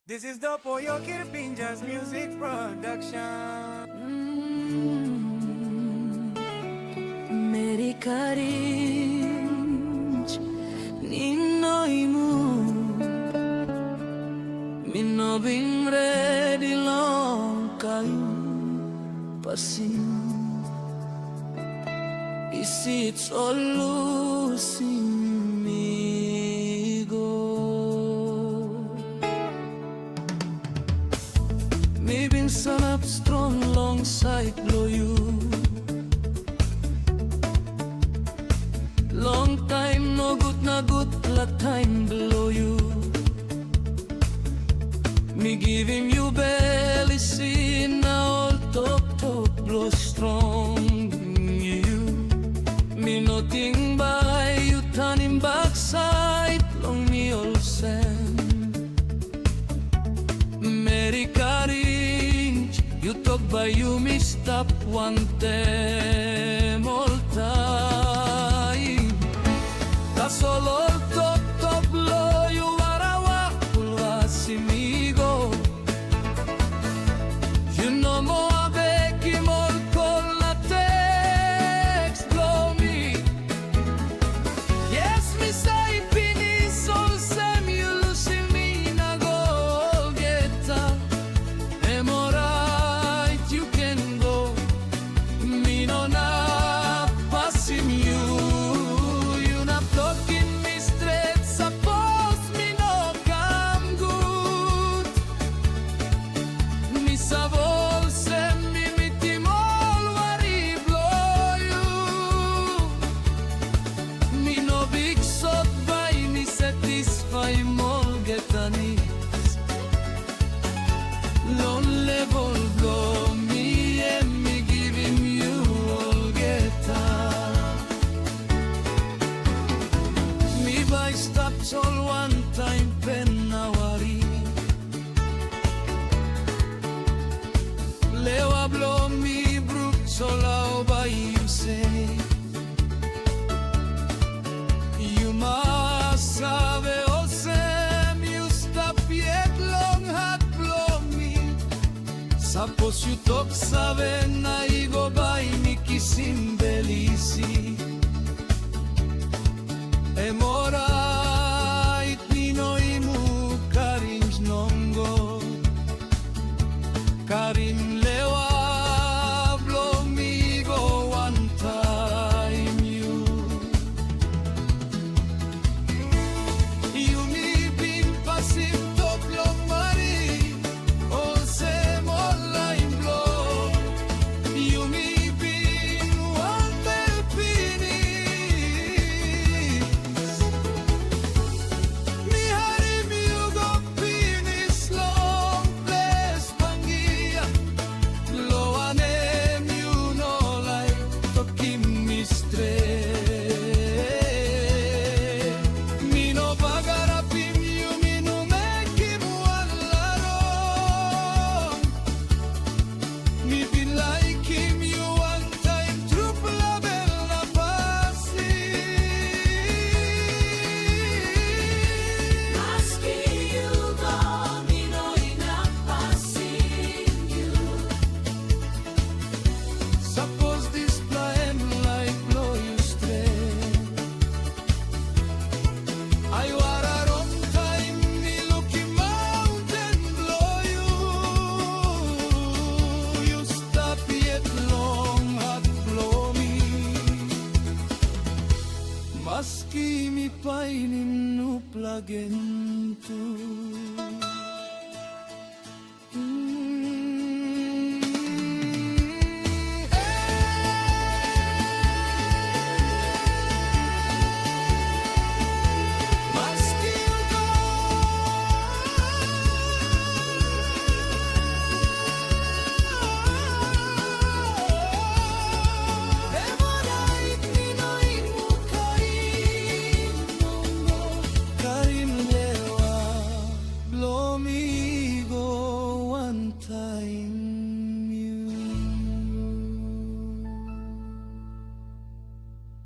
This is the Pollo Kirpinjas music production. मेरी carinho ninoimu minno bingre di long kayo pasin isit solusigo mi bin sanap strong long side blow you. Long time no good na good la time below you. Me giving you belly see now all top blow strong you. Me nothing by you turning backside long me all send. Mary Caringe you talk by you me stop one time all time. Solo el top blow you warawa pulvasimigo. You know mo abeki mol con la text blow me. Yes me say pini sol sem you lusi me na go geta. Am alright you can go. Me no na passim you. Long level blow me and me giving you all guitar. Me by stops all one time pen nawari. Lewa blow me brook sola by you say. You must have all same you stop yet long hot blow me. Sapos you talk sabe na igo by me kisim belisi. Emorait nino imu Caringe nongo. Karim lewa blow me go one time you. You me been passing top long money. All same online blow. You me been one bell finish. Me harim you go finish long place pangia. Blow a name you know like to keep me straight. Me no bagarapim you me no make him wala wrong. Me be like him you one time triple bella passi. Maski you go me no enough passing you. Suppose this plan like blow you straight. I war a wrong time me looking mountain blow you. You stop yet long hot blow me. Maski mi painim no plagento.